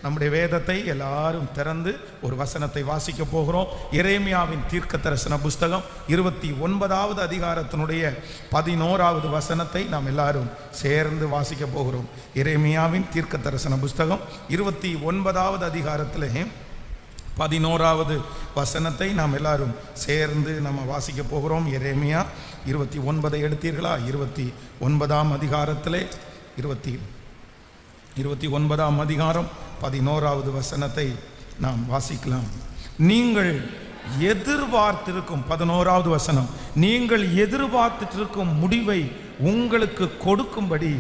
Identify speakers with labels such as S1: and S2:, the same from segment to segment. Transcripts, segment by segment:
S1: நம்முடைய வேதத்தை எல்லாரும் திறந்து ஒரு வசனத்தை வாசிக்க போகிறோம். எரேமியாவின் தீர்க்கதரிசன புஸ்தகம் 29வது அதிகாரத்தினுடைய 11வது வசனத்தை நாம் எல்லாரும் சேர்ந்து வாசிக்க போகிறோம். எரேமியாவின் தீர்க்கதரிசன புஸ்தகம் 29வது அதிகாரத்திலே 11வது வசனத்தை நாம் எல்லாரும் சேர்ந்து நம்ம வாசிக்க போகிறோம். எரேமியா 29 எடுத்தீர்களா? 29ஆம் அதிகாரத்திலே 29ஆம் அதிகாரம் 11வது வசனத்தை நாம் வாசிக்கலாம். நீங்கள் எதிர்பார்த்திருக்கும் 11வது வசனம், நீங்கள் எதிர்பார்த்திருக்கும் முடிவை உங்களுக்கு கொடுக்கும்படி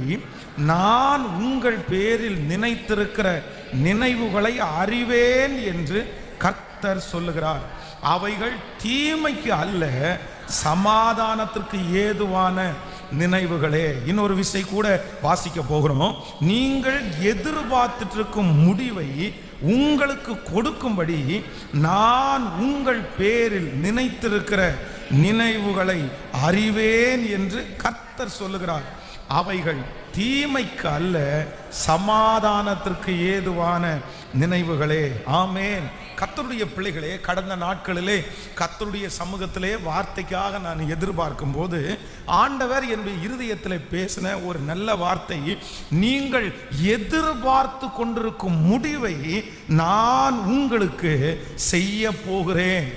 S1: நான் உங்கள் பேரில் நினைத்திருக்கிற நினைவுகளை அறிவேன் என்று கர்த்தர் சொல்லுகிறார். அவைகள் தீமைக்கு அல்ல, சமாதானத்திற்கு ஏதுவான நினைவுகளே. இன்னொரு விஷயம் கூட வாசிக்க போகிறோம். நீங்கள் எதிர்பார்த்துட்டு இருக்கும் முடிவை உங்களுக்கு கொடுக்கும்படி நான் உங்கள் பேரில் நினைத்திருக்கிற நினைவுகளை அறிவேன் என்று கர்த்தர் சொல்லுகிறார். அவைகள் தீமைக்கு அல்ல, சமாதானத்திற்கு ஏதுவான நினைவுகளே. ஆமேன். கர்த்தருடைய பிள்ளைகளே, கடந்த நாட்களிலே கர்த்தருடைய சமூகத்திலே வார்த்தைக்காக நான் எதிர்பார்க்கும் போது ஆண்டவர் என்னுடைய இருதயத்தில் பேசின ஒரு நல்ல வார்த்தை, நீங்கள் எதிர்பார்த்து கொண்டிருக்கும் முடிவை நான் உங்களுக்கு செய்ய போகிறேன்.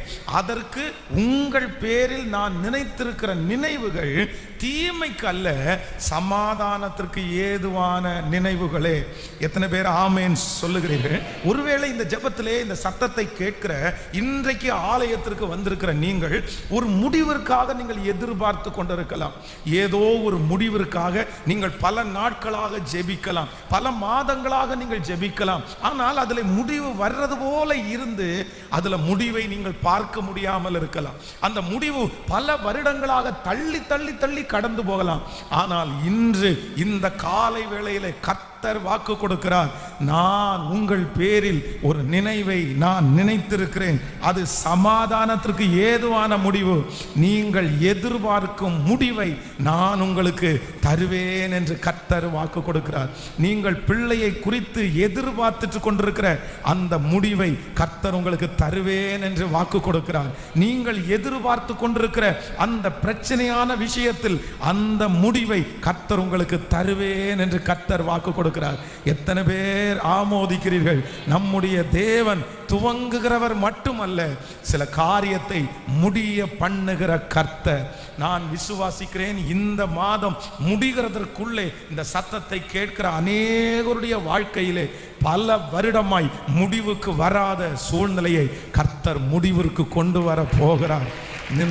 S1: அதற்கு உங்கள் பேரில் நான் நினைத்திருக்கிற நினைவுகள் தீமைக்கு அல்ல, சமாதானத்திற்கு ஏதுவான நினைவுகளே. எத்தனை பேர் ஆமேன் சொல்லுகிறீர்கள்? ஒருவேளை இந்த ஜெபத்திலே இந்த சத்தத்தை கேட்கிற இன்றைக்கு ஆலயத்திற்கு வந்திருக்கிற நீங்கள் ஒரு முடிவிற்காக நீங்கள் எதிர்பார்த்து கொண்டிருக்கலாம். ஏதோ ஒரு முடிவிற்காக நீங்கள் பல நாட்களாக ஜெபிக்கலாம், பல மாதங்களாக நீங்கள் ஜெபிக்கலாம். ஆனால் அதில் முடிவு வர்றது போல இருந்து அதில் முடிவை நீங்கள் பார்க்க முடியாமல் இருக்கலாம். அந்த முடிவு பல வருடங்களாக தள்ளி தள்ளி தள்ளி கடந்து போகலாம். ஆனால் இன்று இந்த காலை வேளையிலே கர்த்தர் வாக்கு கொடுக்கிறார், நான் உங்கள் பேரில் ஒரு நினைவை நான் நினைத்திருக்கிறேன். அது சமாதானத்திற்கு ஏதுவான முடிவு. நீங்கள் எதிர்பார்க்கும் முடிவை நான் உங்களுக்கு தருவேன் என்று கர்த்தர் வாக்கு கொடுக்கிறார். நீங்கள் பிள்ளையை குறித்து எதிர்பார்த்துட்டு கொண்டிருக்கிற அந்த முடிவை கர்த்தர் உங்களுக்கு தருவேன் என்று வாக்கு கொடுக்கிறார். நீங்கள் எதிர்பார்த்து கொண்டிருக்கிற அந்த பிரச்சனையான விஷயத்தில் அந்த முடிவை கர்த்தர் உங்களுக்கு தருவேன் என்று கர்த்தர் வாக்கு கொடுக்கிறார். எத்தனை பேர் ஆமோதிக்கிறீர்கள்? நம்முடைய தேவன் துவங்குகிறவர் மட்டுமல்ல, சில காரியத்தை முடிய பண்ணுகிற கர்த்தர். நான் விசுவாசிக்கிறேன், இந்த மாதம் முடிகிறதற்குள்ளே இந்த சத்தத்தை கேட்கிற அநேகருடைய வாழ்க்கையிலே பல வருடமாய் முடிவுக்கு வராத சூழ்நிலையை கர்த்தர் முடிவிற்கு கொண்டு வர போகிறார்.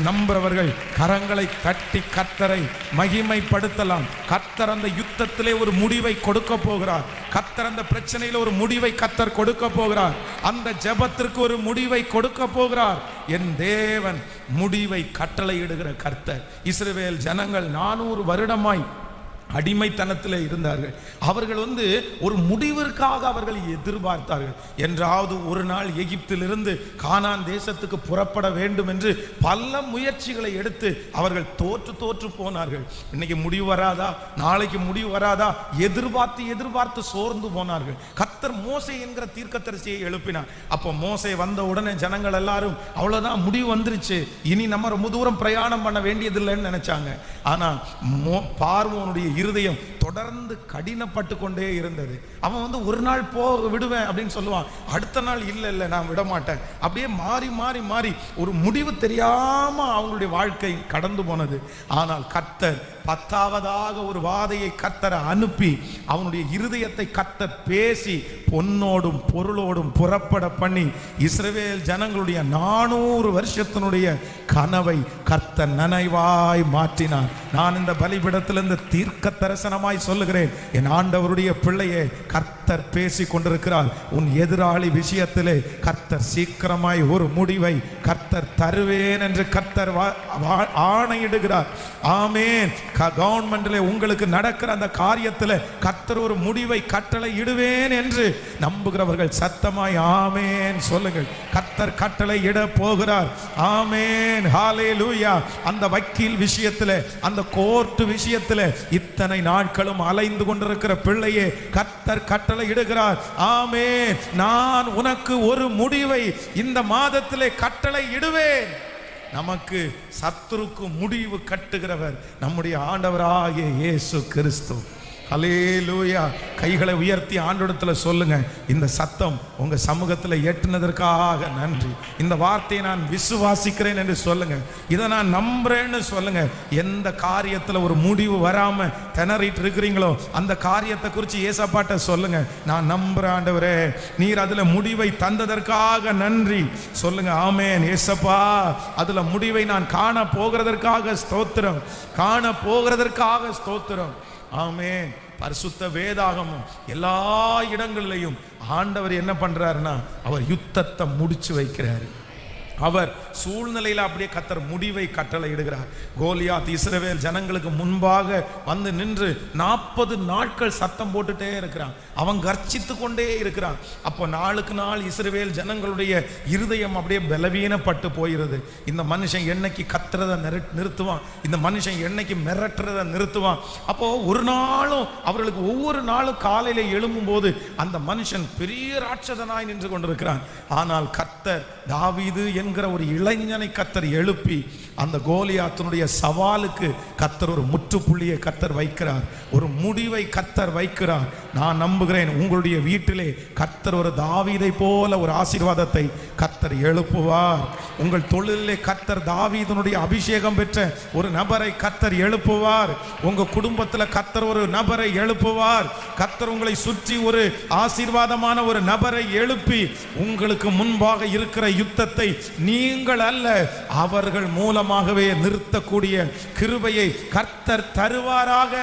S1: நம்புறவர்கள் கரங்களை தட்டி கர்த்தரை மகிமைப்படுத்தலாம். கர்த்தர் அந்த யுத்தத்திலே ஒரு முடிவை கொடுக்க போகிறார். கர்த்தர் அந்த பிரச்சனையில் ஒரு முடிவை கர்த்தர் கொடுக்க போகிறார். அந்த ஜெபத்திற்கு ஒரு முடிவை கொடுக்க போகிறார். என் தேவன் முடிவை கட்டளையிடுகிற கர்த்தர். இஸ்ரவேல் ஜனங்கள் 400 வருடமாய் அடிமைத்தனத்தில் இருந்தார்கள். அவர்கள் ஒரு முடிவிற்காக அவர்கள் எதிர்பார்த்தார்கள். என்றாவது ஒரு நாள் எகிப்திலிருந்து கானான் தேசத்துக்கு புறப்பட வேண்டும் என்று பல முயற்சிகளை எடுத்து அவர்கள் தோற்று போனார்கள். இன்னைக்கு முடிவு வராதா, நாளைக்கு முடிவு வராதா, எதிர்பார்த்து சோர்ந்து போனார்கள். கர்த்தர் மோசே என்கிற தீர்க்கதரிசியை எழுப்பினார். அப்போ மோசே வந்த உடனே ஜனங்கள் எல்லாரும் அவ்வளவுதான், முடிவு வந்துருச்சு, இனி நம்ம ரொம்ப தூரம் பிரயாணம் பண்ண வேண்டியதில்லைன்னு நினைச்சாங்க. ஆனா பார்வோனுடைய இருதயம் தொடர்ந்து கடினப்பட்டு கொண்டே இருந்தது. அவன் ஒரு நாள் விடுவேன் அப்படின்னு சொல்லுவான், அடுத்த நாள் இல்ல நான் விட மாட்டேன். அப்படியே மாறி ஒரு முடிவு தெரியாம அவங்களுடைய வாழ்க்கை கடந்து போனது. ஆனால் கர்த்தர் 10வதாக ஒரு வாதையை கர்த்தர் அனுப்பி அவனுடைய இருதயத்தை கர்த்தர் பேசி பொன்னோடும் பொருளோடும் புறப்பட பண்ணி இஸ்ரவேல் ஜனங்களுடைய 400 வருஷத்தினுடைய கனவை கர்த்தர் நனைவாய் மாற்றினார். நான் இந்த பலிபீடத்திலிருந்து தீர்க்க தரிசனமாய் சொல்லுகிறேன், என் ஆண்டவருடைய பிள்ளையே, கர்த்தர் பேசி கொண்டிருக்கிறார். உன் எதிராளி விஷயத்திலே கர்த்தர் சீக்கிரமாய் ஒரு முடிவை கர்த்தர் தருவேன் என்று கர்த்தர் ஆணையிடுகிறார். ஆமேன். கவர்மெண்ட்ல உங்களுக்கு நடக்கிற அந்த காரியத்தில் கர்த்தர் ஒரு முடிவை கட்டளை இடுவேன் என்று நம்புகிறவர்கள் சத்தமாய் ஆமேன் சொல்லுங்கள். கர்த்தர் கட்டளை இட போகிறார். ஆமேன். ஹல்லேலூயா. அந்த வக்கீல் விஷயத்தில், அந்த கோர்ட் விஷயத்தில் இத்தனை நாட்களும் நாளும் அலைந்து கொண்டிருக்கிற பிள்ளையே கர்த்தர் கட்டளை இடுகிறார். ஆமென். நான் உனக்கு ஒரு முடிவை இந்த மாதத்திலே கட்டளை இடுவேன். நமக்கு சத்துருக்கு முடிவு கட்டுகிறவர் நம்முடைய ஆண்டவராகிய இயேசு கிறிஸ்து. ஹல்லேலூயா. கைகளை உயர்த்தி ஆண்டவரிடத்தில் சொல்லுங்க, இந்த சத்தம் உங்க சமூகத்தில் எட்டுனதற்காக நன்றி. இந்த வார்த்தையை நான் விசுவாசிக்கிறேன் என்று சொல்லுங்க. இதை நான் நம்புறேன்னு சொல்லுங்க. எந்த காரியத்தில் ஒரு முடிவு வராம திணறிட்டு இருக்கிறீங்களோ அந்த காரியத்தை குறித்து ஏசப்பாட்ட சொல்லுங்க. நான் நம்புறேன் ஆண்டவரே, நீர் அதுல முடிவை தந்ததற்காக நன்றி சொல்லுங்க. ஆமென். ஏசப்பா, அதுல முடிவை நான் காண போகிறதற்காக ஸ்தோத்திரம், காண போகிறதற்காக ஸ்தோத்திரம். ஆமென். பரிசுத்த வேதாகமும் எல்லா இடங்களிலையும் ஆண்டவர் என்ன பண்றாருன்னா, அவர் யுத்தத்தை முடிச்சு வைக்கிறாரு. அவர் சூழ்நிலையில் அப்படியே கர்த்தர் முடிவை கட்டளை இடுகிறார். கோலியாத் இஸ்ரவேல் ஜனங்களுக்கு முன்பாக வந்து நின்று 40 நாட்கள் சத்தம் போட்டுட்டே இருக்கிறான். அவன் கர்ச்சித்து கொண்டே இருக்கிறான். அப்போ நாளுக்கு நாள் இஸ்ரவேல் ஜனங்களுடைய இருதயம் அப்படியே பலவீனப்பட்டு போயிருது. இந்த மனுஷன் என்னைக்கு கத்துறதை நிறுத்துவான், இந்த மனுஷன் என்னைக்கு மிரட்டுறதை நிறுத்துவான். அப்போ ஒரு நாளும் அவர்களுக்கு ஒவ்வொரு நாளும் காலையில எழும்பும் போது அந்த மனுஷன் பெரிய ராட்சதனாய் நின்று கொண்டிருக்கிறான். ஆனால் கர்த்தர் தாவீது என்கிற ஒரு இளைஞனை கர்த்தர் எழுப்பி அந்த கோலியாத்தினுடைய சவாலுக்கு கர்த்தர் ஒரு முற்றுப்புள்ளியை கர்த்தர் வைக்கிறார், ஒரு முடிவை கர்த்தர் வைக்கிறார். நான் நம்புகிறேன் உங்களுடைய வீட்டிலே கர்த்தர் ஒரு தாவீதை போல ஒரு ஆசீர்வாதத்தை கர்த்தர் எழுப்புவார். உங்கள் தொழிலே கர்த்தர் தாவீதனுடைய அபிஷேகம் பெற்ற ஒரு நபரை கர்த்தர் எழுப்புவார். உங்க குடும்பத்தில் கர்த்தர் ஒரு நபரை எழுப்புவார். கர்த்தர் உங்களை சுற்றி ஒரு ஆசீர்வாதமான ஒரு நபரை எழுப்பி உங்களுக்கு முன்பாக இருக்கிற யுத்தத்தை நீங்கள் அல்ல அவர்கள் மூலமாகவே நிறுத்தக்கூடிய கிருபையை கர்த்தர் தருவாராக.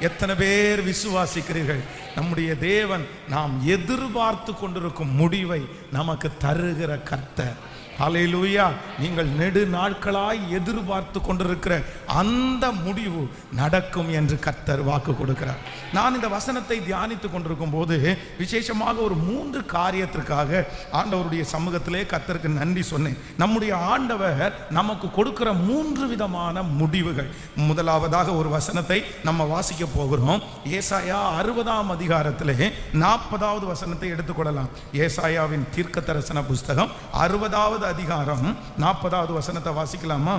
S1: எத்தனை பேர் விசுவாசிக்கிறீர்கள்? நம்முடைய தேவன் நாம் எதிர்பார்த்து கொண்டிருக்கும் முடிவை நமக்கு தருகிற கர்த்தர். ஹல்லேலூயா. நீங்கள் நெடு நாட்களாய் எதிர்பார்த்து கொண்டிருக்கிற அந்த முடிவு நடக்கும் என்று கர்த்தர் வாக்கு கொடுக்கிறார். நான் இந்த வசனத்தை தியானித்து கொண்டிருக்கும் போது விசேஷமாக ஒரு 3 காரியத்திற்காக ஆண்டவருடைய சமூகத்திலே கர்த்தருக்கு நன்றி சொன்னேன். நம்முடைய ஆண்டவர் நமக்கு கொடுக்கிற 3 விதமான முடிவுகள். முதலாவதாக ஒரு வசனத்தை நம்ம வாசிக்க போகிறோம். ஏசாயா 60ஆம் அதிகாரத்திலே 40வது வசனத்தை எடுத்துக்கொள்ளலாம். ஏசாயாவின் தீர்க்க தரிசன புஸ்தகம் 60வது அதிகாரம் 40வது வசனத்தை வாசிக்கலாமா?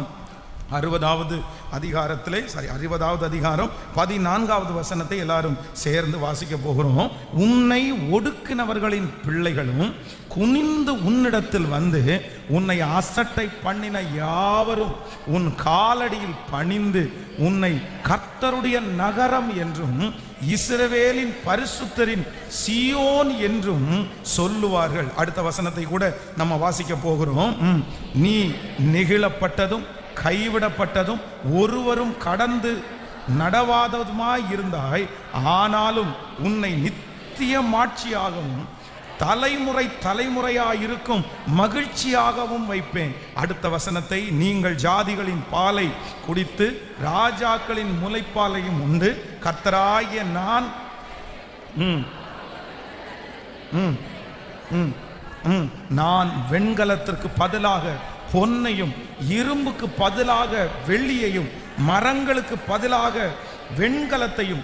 S1: 60வது அதிகாரத்திலே 60வது அதிகாரம் 14வது வசனத்தை எல்லாரும் சேர்ந்து வாசிக்க போகிறோம். உன்னை ஒடுக்கினவர்களின் பிள்ளைகளும் குனிந்து உன்னிடத்தில் வந்து உன்னை அசட்டை பண்ணின யாவரும் உன் காலடியில் பணிந்து உன்னை கர்த்தருடைய நகரம் என்றும் இஸ்ரவேலின் பரிசுத்தரின் சீயோன் என்றும் சொல்லுவார்கள். அடுத்த வசனத்தை கூட நம்ம வாசிக்க போகிறோம். நீ நெகிழப்பட்டதும் கைவிடப்பட்டதும் ஒருவரும் கடந்து நடவாததுமாய் இருந்தாய், ஆனாலும் உன்னை நித்திய மாட்சியாகவும் தலைமுறை தலைமுறையாயிருக்கும் மகிழ்ச்சியாகவும் வைப்பேன். அடுத்த வசனத்தை, நீங்கள் ஜாதிகளின் பாலை குடித்து ராஜாக்களின் முலைப்பாலையும் உண்டு கர்த்தராகிய நான் நான் வெண்கலத்திற்கு பதிலாக பொன்னையும் இரும்புக்கு பதிலாக வெள்ளியையும் மரங்களுக்கு பதிலாக வெண்கலத்தையும்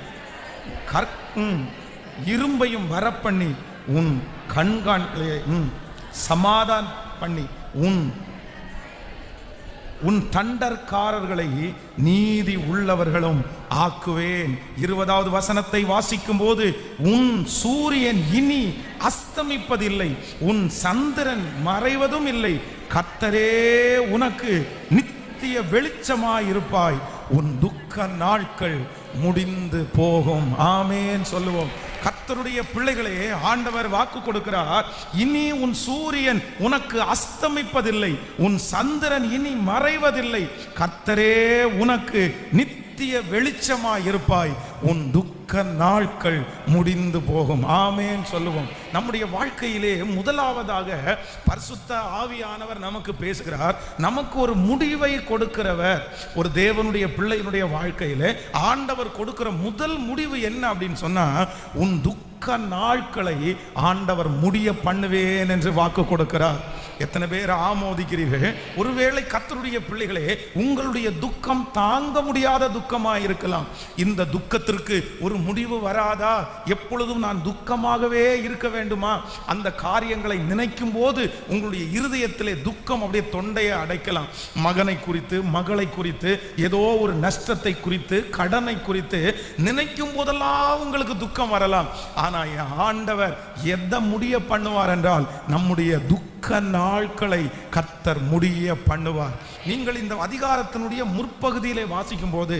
S1: இரும்பையும் வரப்பண்ணி உன் கண்காணிலே சமாதான பண்ணி உன் தண்டற்காரர்களை நீதி உள்ளவர்களும் ஆக்குவேன். 20வது வசனத்தை வாசிக்கும் போது, உன் சூரியன் இனி அஸ்தமிப்பதில்லை, உன் சந்திரன் மறைவதும் இல்லை, கர்த்தரே உனக்கு நித்திய வெளிச்சமாயிருப்பாய், உன் துக்க நாட்கள் முடிந்து போகும். ஆமென் சொல்லுவோம். கர்த்தருடைய பிள்ளைகளே, ஆண்டவர் வாக்கு கொடுக்கிறார், இனி உன் சூரியன் உனக்கு அஸ்தமிப்பதில்லை, உன் சந்திரன் இனி மறைவதில்லை, கர்த்தரே உனக்கு நித்திய வெளிச்சமாயிருப்பாய், உன் துக்க நாட்கள் முடிந்து போகும். ஆமென் சொல்லுவோம். நம்முடைய வாழ்க்கையிலே முதலாவதாக பரிசுத்த ஆவியானவர் நமக்கு பேசுகிறார். நமக்கு ஒரு முடிவை கொடுக்கிறவர். ஒரு தேவனுடைய பிள்ளையினுடைய வாழ்க்கையிலே ஆண்டவர் கொடுக்கிற முதல் முடிவு என்ன அப்படின்னு சொன்னா, உன் துக்க நாட்களை ஆண்டவர் முடிய பண்ணுவேன் என்று வாக்கு கொடுக்கிறார். எத்தனை பேர் ஆமோதிக்கிறீர்கள்? ஒருவேளை கர்த்தருடைய பிள்ளைகளே, உங்களுடைய துக்கம் தாங்க முடியாத துக்கமாக இருக்கலாம். இந்த துக்கத்திற்கு ஒரு முடிவு வராதா? எப்பொழுதும் நான் துக்கமாகவே இருக்க வேண்டுமா? அந்த காரியங்களை நினைக்கும் போது உங்களுடைய இருதயத்திலே துக்கம் அப்படியே தொண்டையை அடைக்கலாம். மகனை குறித்து, மகளை குறித்து, ஏதோ ஒரு நஷ்டத்தை குறித்து, கடனை குறித்து நினைக்கும் போதெல்லாம் உங்களுக்கு துக்கம் வரலாம். ஆனா என் ஆண்டவர் எதை முடிய பண்ணுவார் என்றால், நம்முடைய துக்க நாட்களை கர்த்தர் முடிய பண்ணுவார். நீங்கள் இந்த அதிகாரத்தினுடைய முற்பகுதியிலே வாசிக்கும் போது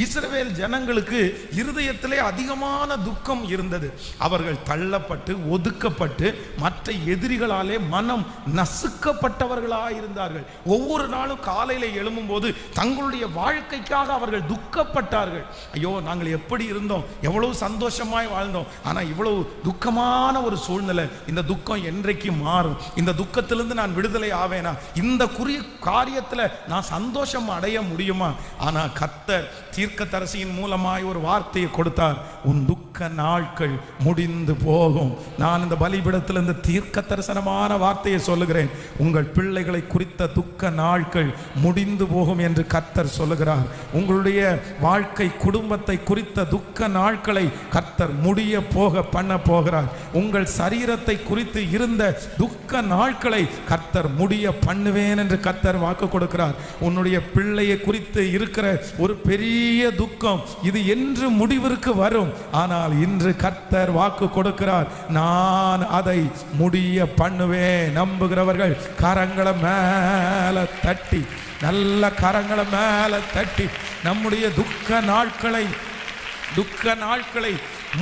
S1: இஸ்ரவேல் ஜனங்களுக்கு இருதயத்திலே அதிகமான துக்கம் இருந்தது. அவர்கள் தள்ளப்பட்டு, ஒதுக்கப்பட்டு, மற்ற எதிரிகளாலே மனம் நசுக்கப்பட்டவர்களாக இருந்தார்கள். ஒவ்வொரு நாளும் காலையில எழும்பும் போது தங்களுடைய வாழ்க்கைக்காக அவர்கள் துக்கப்பட்டார்கள். ஐயோ, நாங்கள் எப்படி இருந்தோம், எவ்வளவு சந்தோஷமாய் வாழ்ந்தோம், ஆனா இவ்வளவு துக்கமான ஒரு சூழ்நிலை. இந்த துக்கம் என்றைக்கு மாறும்? இந்த துக்கத்திலிருந்து நான் விடுதலை ஆவேனா? இந்த குறி காரியத்தில் நான் சந்தோஷம் அடைய முடியுமா? ஆனா கர்த்தர் தீர்க்கதரிசியின் மூலமாய் ஒரு வார்த்தையை கொடுத்தார். உன் துக்க நாட்கள் முடிந்து போகும். நான் இந்த பலிபீடத்தில் இந்த தீர்க்க தரிசனமான வார்த்தையை சொல்லுகிறேன். உங்கள் பிள்ளைகளை குறித்த துக்க நாட்கள் முடிந்து போகும் என்று கர்த்தர் சொல்லுகிறார். உங்களுடைய வாழ்க்கை, குடும்பத்தை குறித்த துக்க நாட்களை கர்த்தர் முடிய போக பண்ண போகிறார். உங்கள் சரீரத்தை குறித்து இருந்த துக்க நாட்களை கர்த்தர் முடிய பண்ணுவேன் என்று கர்த்தர் வாக்கு கொடுக்கிறார். உன்னுடைய பிள்ளையை குறித்து இருக்கிற ஒரு பெரிய துக்கம் இது என்று முடிவிற்கு வரும். ஆனால் இன்று கர்த்தர் வாக்கு கொடுக்கிறார், நான் அதை முடிய பண்ணுவேன். நம்புகிறவர்கள் கரங்களை மேல தட்டி, நல்ல கரங்களை மேல தட்டி, நம்முடைய துக்க நாட்களை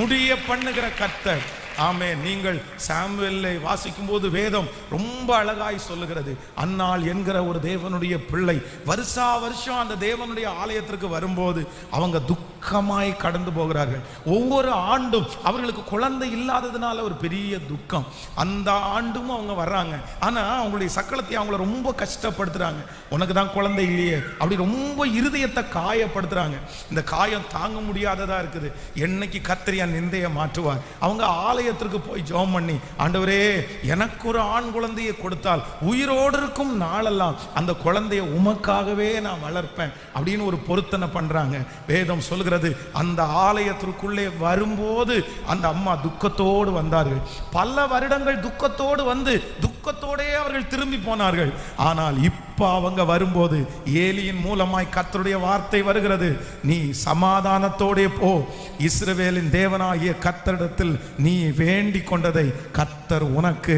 S1: முடிய பண்ணுகிற கர்த்தர். ஆமென். நீங்கள் சாமுவேலை வாசிக்கும் போது வேதம் ரொம்ப அழகாய் சொல்லுகிறது. அன்னாள் என்கிற ஒரு தேவனுடைய பிள்ளை வருஷா வருஷம் அந்த தேவனுடைய ஆலயத்திற்கு வரும்போது அவங்க துக்கமாய் கடந்து போகிறார்கள். ஒவ்வொரு ஆண்டும் அவர்களுக்கு குழந்தை இல்லாததுனால ஒரு பெரிய துக்கம். அந்த ஆண்டும் அவங்க வர்றாங்க, ஆனா அவங்களுடைய சக்களத்தை அவங்கள ரொம்ப கஷ்டப்படுத்துறாங்க. உனக்கு தான் குழந்தை இல்லையே அப்படி ரொம்ப இருதயத்தை காயப்படுத்துறாங்க. இந்த காயம் தாங்க முடியாததா இருக்குது. என்னைக்கு கர்த்தர் என் நிந்தையை மாற்றுவார்? அவங்க ஆலயத்திற்கு போய் ஜெபம் பண்ணி, ஆண்டவரே எனக்கு ஒரு ஆண் குழந்தையை கொடுத்தால் உயிரோடு இருக்கும் நாளெல்லாம் அந்த குழந்தையை உமக்காகவே நான் வளர்ப்பேன் அப்படின்னு ஒரு பொருத்தனை பண்றாங்க. வேதம் சொல்கிறது, அந்த ஆலயத்திற்குள்ளே வரும்போது அந்த அம்மா துக்கத்தோடு வந்தார்கள். பல வருடங்கள் துக்கத்தோடு வந்து துக்கத்தோடே அவர்கள் திரும்பி போனார்கள். ஆனால் இப்ப அவங்க வரும்போது ஏலியின் மூலமாய் கர்த்தருடைய வார்த்தை வருகிறது, நீ சமாதானத்தோடே போ, இஸ்ரவேலின் தேவனாகிய கர்த்தரிடத்தில் நீ வேண்டிக் கொண்டதை கர்த்தர் உனக்கு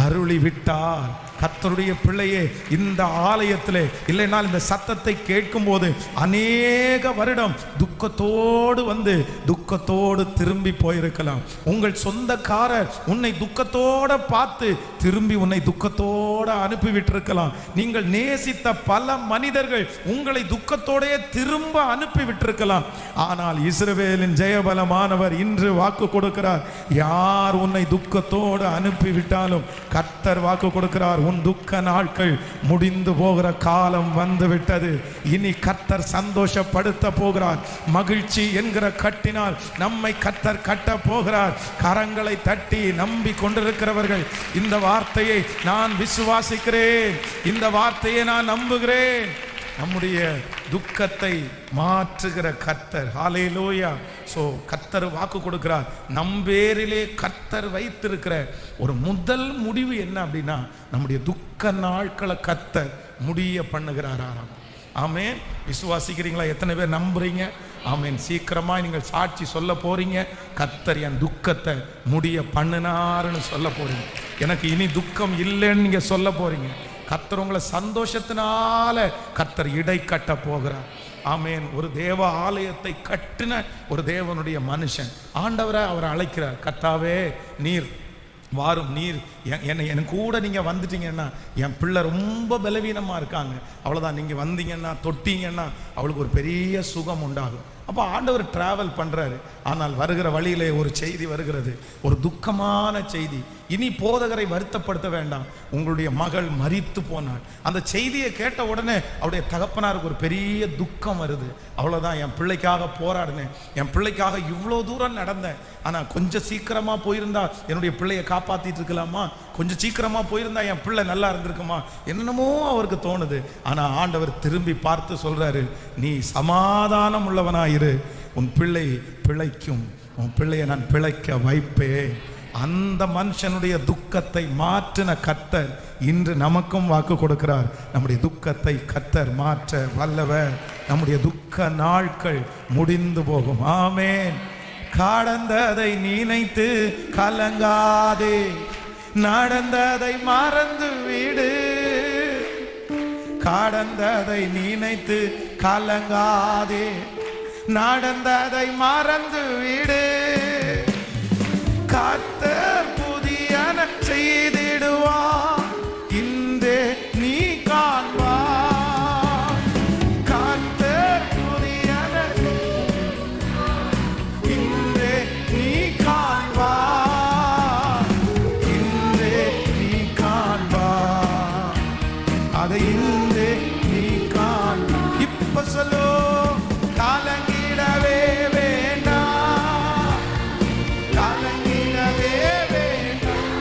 S1: அருளி விட்டார். கர்த்தருடைய பிள்ளையே, இந்த ஆலயத்திலே இல்லைனால் இந்த சத்தத்தை கேட்கும் போது அநேக வருடம் துக்கத்தோடு வந்து துக்கத்தோடு திரும்பி போயிருக்கலாம். உங்கள் சொந்தக்காரர் உன்னை துக்கத்தோட பார்த்து திரும்பி உன்னை துக்கத்தோட அனுப்பிவிட்டிருக்கலாம். நீங்கள் நேசித்த பல மனிதர்கள் உங்களை துக்கத்தோடே திரும்ப அனுப்பிவிட்டிருக்கலாம். ஆனால் இஸ்ரவேலின் ஜெயபலமானவர் இன்று வாக்கு கொடுக்கிறார், யார் உன்னை துக்கத்தோடு அனுப்பிவிட்டாலும் கர்த்தர் வாக்கு கொடுக்கிறார், உன் துக்க நாட்கள் முடிந்து போகிற காலம் வந்து விட்டது. இனி கர்த்தர் சந்தோஷப்படுத்த போகிறார். மகிழ்ச்சி என்கிற கட்டினால் நம்மை கர்த்தர் கட்ட போகிறார். கரங்களை தட்டி நம்பி கொண்டிருக்கிறவர்கள், இந்த வார்த்தையை நான் விசுவாசிக்கிறேன், இந்த வார்த்தையை நான் நம்புகிறேன். நம்முடைய துக்கத்தை மாற்றுகிற கர்த்தர். ஹல்லேலூயா. சோ கர்த்தர் வாக்கு கொடுக்கிறார். நம்பேரிலே கர்த்தர் வைத்திருக்கிற ஒரு முதல் முடிவு என்ன அப்படின்னா, நம்முடைய துக்க நாட்களை கர்த்தர் முடிய பண்ணுகிறாராம். ஆமென். விசுவாசிக்கிறீங்களா? எத்தனை பேர் நம்புறீங்க? ஆமென். சீக்கிரமா நீங்கள் சாட்சி சொல்ல போறீங்க. கர்த்தர் என் துக்கத்தை முடிய பண்ணினாருன்னு சொல்ல போறீங்க. எனக்கு இனி துக்கம் இல்லைன்னு நீங்க சொல்ல போறீங்க. கர்த்தர் உங்களை சந்தோஷத்தினால கர்த்தர் இடை கட்ட போகிறார். ஆமென். ஒரு தேவ ஆலயத்தை கட்டின ஒரு தேவனுடைய மனுஷன் ஆண்டவரை அவரை அழைக்கிறார். கர்த்தாவே, நீர் வாரும், நீர் எனக்கு கூட நீங்கள் வந்துட்டீங்கன்னா, என் பிள்ளை ரொம்ப பலவீனமாக இருக்காங்க, அவ்வளோதான், நீங்கள் வந்தீங்கன்னா தொட்டீங்கன்னா அவளுக்கு ஒரு பெரிய சுகம் உண்டாகும். அப்போ ஆண்டவர் டிராவல் பண்ணுறாரு. ஆனால் வருகிற வழியிலே ஒரு செய்தி வருகிறது, ஒரு துக்கமான செய்தி. இனி போதகரை வருத்தப்படுத்த வேண்டாம், உங்களுடைய மகள் மரித்து போனாள். அந்த செய்தியை கேட்ட உடனே அவருடைய தகப்பனாருக்கு ஒரு பெரிய துக்கம் வருது. அவ்வளோதான், என் பிள்ளைக்காக போராடினேன், என் பிள்ளைக்காக இவ்வளோ தூரம் நடந்தேன். ஆனால் கொஞ்சம் சீக்கிரமாக போயிருந்தா என்னுடைய பிள்ளையை காப்பாற்றிட்டு இருக்கலாமா, கொஞ்சம் சீக்கிரமாக போயிருந்தா என் பிள்ளை நல்லா இருந்திருக்குமா, என்னென்னமோ அவருக்கு தோணுது. ஆனால் ஆண்டவர் திரும்பி பார்த்து சொல்கிறாரு, நீ சமாதானம் உள்ளவனாயிரு, உன் பிள்ளை பிழைக்கும், உன் பிள்ளையை நான் பிழைக்க வைப்பேன். அந்த மனுஷனுடைய துக்கத்தை மாற்றின கர்த்தர் இன்று நமக்கும் வாக்கு கொடுக்கிறார். நம்முடைய துக்கத்தை கர்த்தர் மாற்ற வல்லவர். நம்முடைய துக்க நாட்கள் முடிந்து போகும். ஆமென். கடந்ததை நினைத்து கலங்காதே, நடந்ததை மறந்து விடு. கடந்ததை நினைத்து கலங்காதே, நடந்ததை மறந்து விடு. கர்த்தர் புதியன செய்திடுவார், இன்றே நீ காண்பார். கர்த்தர் புதியன இன்றே நீ காண்பார், இன்றே நீ காண்பார், அதை இன்றே நீ காண்பார். இப்ப சொல்லு, கலங்கிடவே வேண்டாம், கலங்கிடவே வேண்டாம்,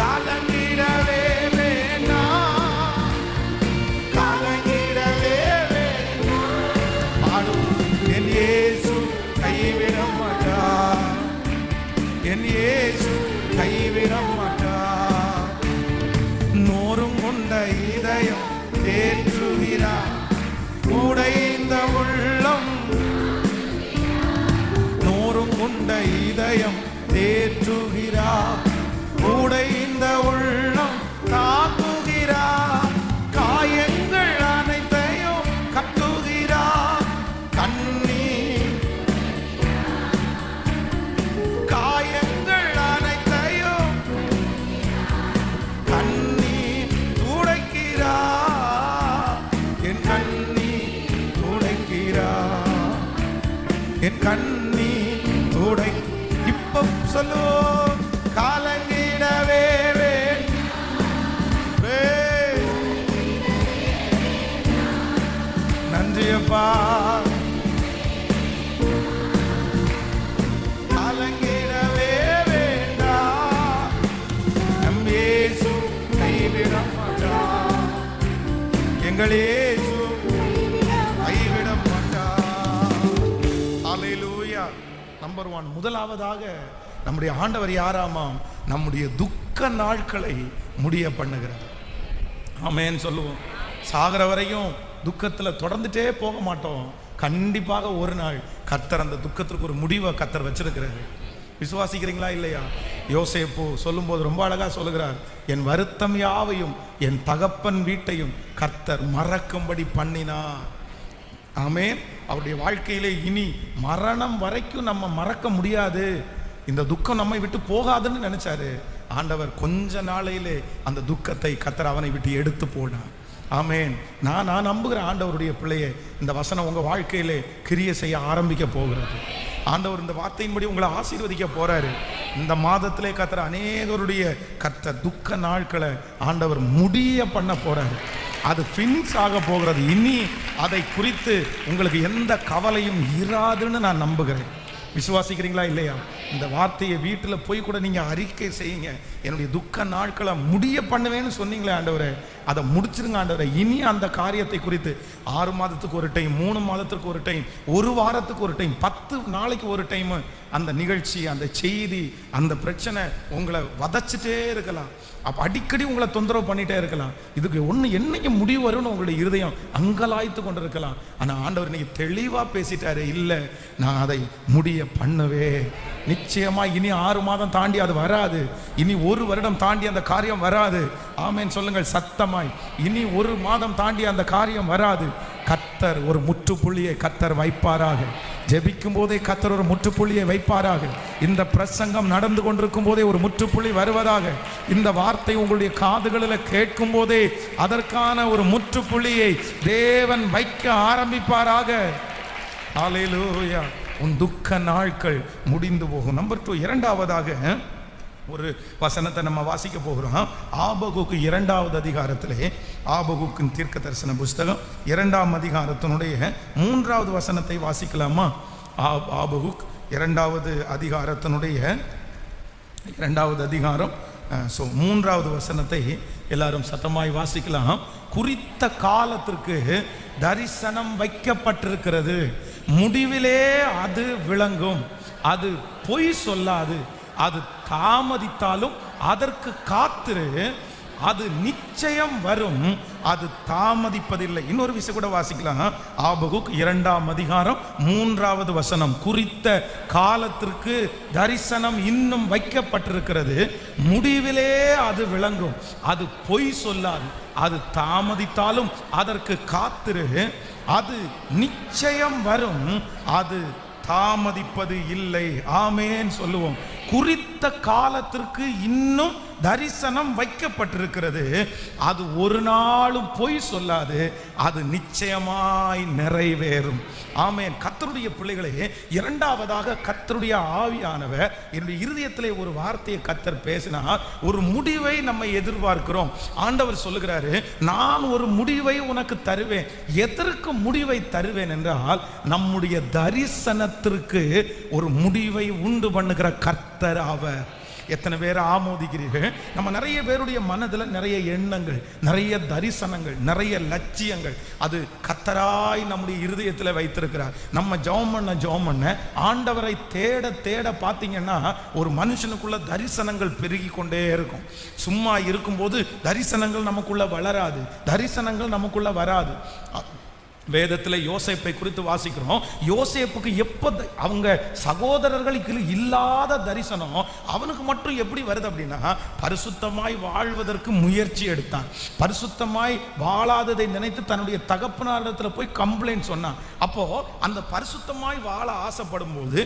S1: கலங்கிடவே வேண்டாம், கலங்கிடவே வேண்டாம். என் இயேசு கைவிட மாட்டார், என் இயேசு கைவிட மாட்டார். நோரும் கொண்ட இதயம் தேற்றுகிறார், உடைந்த உள்ளம். நோரும் கொண்ட இதயம் தேற்றுகிறார், உடைந்த உள்ளம் தாக்குகிறார். காயங்கள் அனைத்தையும் கட்டுகிறார், கண்ணீர் காயங்கள் அனைத்தையும் கண்ணீர் துடைக்கிறார். என் கண்ணீர் துடைக்கிறார், என் கண்ணீர் துடை. இப்ப சொல்லு, கலங்கிடவே நன்றியப்பா. கலங்கிடவே வேண்டாம், நம் இயேசு கைவிட மாட்டார், எங்கள் இயேசு கைவிட மாட்டார். ஹல்லேலூயா. நம்பர் 1, முதலாவதாக நம்முடைய ஆண்டவர் யாராமாம்? நம்முடைய துக்க நாட்களை முடிய பண்ணுகிறார். ஆமென் சொல்லுவோம். சாகிற வரையும் துக்கத்தில் தொடர்ந்துட்டே போக மாட்டோம். கண்டிப்பாக ஒரு நாள் கர்த்தர் அந்த துக்கத்திற்கு ஒரு முடிவை கர்த்தர் வச்சிருக்கிறாரு. விசுவாசிக்கிறீங்களா இல்லையா? யோசேப்பு சொல்லும்போது ரொம்ப அழகா சொல்லுகிறார், என் வருத்தம் யாவையும் என் தகப்பன் வீட்டையும் கர்த்தர் மறக்கும்படி பண்ணினார். ஆமென். அவருடைய வாழ்க்கையிலே இனி மரணம் வரைக்கும் நம்ம மறக்க முடியாது, இந்த துக்கம் நம்மை விட்டு போகாதுன்னு நினைச்சாரு. ஆண்டவர் கொஞ்ச நாளையிலே அந்த துக்கத்தை கர்த்தர் அவனை விட்டு எடுத்து போனார். ஆமென். நான் நம்புகிற ஆண்டவருடைய பிள்ளையே, இந்த வசனம் உங்க வாழ்க்கையிலே கிரியை செய்ய ஆரம்பிக்க போகிறது. ஆண்டவர் இந்த வார்த்தையின்படி உங்களை ஆசீர்வதிக்க போறாரு. இந்த மாதத்திலே கர்த்தர் அநேகருடைய கர்த்தர் துக்க நாட்களை ஆண்டவர் முடிய பண்ண போறாரு. அது ஃபினிஷ் ஆக போகிறது. இனி அதை குறித்து உங்களுக்கு எந்த கவலையும் இராதுன்னு நான் நம்புகிறேன். விசுவாசிக்கிறீங்களா இல்லையா? இந்த வார்த்தையை வீட்டில் போய் கூட நீங்கள் அறிக்கை செய்யுங்க. என்னுடைய துக்க நாட்களை முடிய பண்ணுவேன்னு சொன்னீங்களே ஆண்டவரே, அதை முடிச்சிருங்க ஆண்டவரே. இனி அந்த காரியத்தை குறித்து 6 மாதத்துக்கு ஒரு டைம், 3 மாதத்துக்கு ஒரு டைம், 1 வாரத்துக்கு ஒரு டைம், 10 நாளைக்கு ஒரு டைம் அந்த நிகழ்ச்சி, அந்த செய்தி, அந்த பிரச்சனை உங்களை வதச்சிட்டே இருக்கலாம். அப்போ அடிக்கடி உங்களை தொந்தரவு பண்ணிட்டே இருக்கலாம். இதுக்கு ஒன்று என்னைக்கு முடிவு வரும்னு உங்களுடைய இருதயம் அங்கலாய்த்து கொண்டு இருக்கலாம். ஆனால் ஆண்டவர் இன்னைக்கு தெளிவாக பேசிட்டாரு, இல்லை நான் அதை முடிய பண்ணுவேன். நிச்சயமா இனி 6 மாதம் தாண்டி அது வராது. இனி 1 வருடம் தாண்டி அந்த காரியம் வராது. ஆமென் சொல்லுங்கள் சத்தமாய். இனி 1 மாதம் தாண்டி அந்த காரியம் வராது. கர்த்தர் ஒரு முற்றுப்புள்ளியை கர்த்தர் வைப்பாராக. ஜெபிக்கும் போதே கர்த்தர் ஒரு முற்றுப்புள்ளியை வைப்பாராக. இந்த பிரசங்கம் நடந்து கொண்டிருக்கும் போதே ஒரு முற்றுப்புள்ளி வருவதாக. இந்த வார்த்தை உங்களுடைய காதுகளில் கேட்கும் போதே அதற்கான ஒரு முற்றுப்புள்ளியை தேவன் வைக்க ஆரம்பிப்பாராக. ஹல்லேலூயா. உன் துக்க நாட்கள் முடிந்து போகும். நம்பர் 2, இரண்டாவதாக ஒரு வசனத்தை நம்ம வாசிக்க போகிறோம். ஆபகுக்கு 2வது அதிகாரத்திலே, ஆபகுக்கின் தீர்க்க தரிசன புஸ்தகம் 2ஆம் அதிகாரத்தினுடைய 3வது வசனத்தை வாசிக்கலாமா? ஆபகுக் 2வது அதிகாரத்தினுடைய 2வது அதிகாரம் 3வது வசனத்தை எல்லாரும் சத்தமாய் வாசிக்கலாம். குறித்த காலத்திற்கு தரிசனம் வைக்கப்பட்டிருக்கிறது, முடிவிலே அது விளங்கும், அது பொய் சொல்லாது, அது தாமதித்தாலும் அதற்கு காத்திரு, அது நிச்சயம் வரும், அது தாமதிப்பதில்லை. இன்னொரு விஷயம் கூட வாசிக்கலாம். ஆபகுக் 2ஆம் அதிகாரம் 3வது வசனம். குறித்த காலத்திற்கு தரிசனம் இன்னும் வைக்கப்பட்டிருக்கிறது, முடிவிலே அது விளங்கும், அது பொய் சொல்லாது, அது தாமதித்தாலும் அதற்கு காத்திரு, அது நிச்சயம் வரும், அது தாமதிப்பது இல்லை. ஆமேன் சொல்லுவோம். குறித்த காலத்திற்கு இன்னும் தரிசனம் வைக்கப்பட்டிருக்கிறது, அது ஒரு நாளும் பொய் சொல்லாது, அது நிச்சயமாய் நிறைவேறும். ஆமேன். கர்த்தருடைய பிள்ளைகளே, இரண்டாவதாக கர்த்தருடைய ஆவியானவர் என்னுடைய இருதயத்திலே ஒரு வார்த்தையை கர்த்தர் பேசினார். ஒரு முடிவை நம்ம எதிர்பார்க்கிறோம். ஆண்டவர் சொல்லுகிறாரு, நான் ஒரு முடிவை உனக்கு தருவேன். எதற்கு முடிவை தருவேன் என்றால், நம்முடைய தரிசனத்திற்கு ஒரு முடிவை உண்டு பண்ணுகிற கர்த்தர் அவர். எத்தனை பேர் ஆமோதிக்கிறீர்கள்? நம்ம நிறைய பேருடைய மனதில் நிறைய எண்ணங்கள், நிறைய தரிசனங்கள், நிறைய லட்சியங்கள் அது கர்த்தராய் நம்முடைய இருதயத்தில் வைத்திருக்கிறார். நம்ம ஜெபம் பண்ண ஆண்டவரை தேட தேட பார்த்தீங்கன்னா ஒரு மனுஷனுக்குள்ள தரிசனங்கள் பெருகி கொண்டே இருக்கும். சும்மா இருக்கும்போது தரிசனங்கள் நமக்குள்ள வளராது, தரிசனங்கள் நமக்குள்ள வராது. வேதத்தில் யோசேப்பை குறித்து வாசிக்கிறோம். யோசேப்புக்கு எப்போ அவங்க சகோதரர்களுக்கு இல்லாத தரிசனம் அவனுக்கு மட்டும் எப்படி வருது அப்படின்னா, பரிசுத்தமாய் வாழ்வதற்கு முயற்சி எடுத்தான். பரிசுத்தமாய் வாழாததை நினைத்து தன்னுடைய தகப்பனாரிடத்தில் போய் கம்ப்ளைண்ட் சொன்னான். அப்போ அந்த பரிசுத்தமாய் வாழ ஆசைப்படும் போது,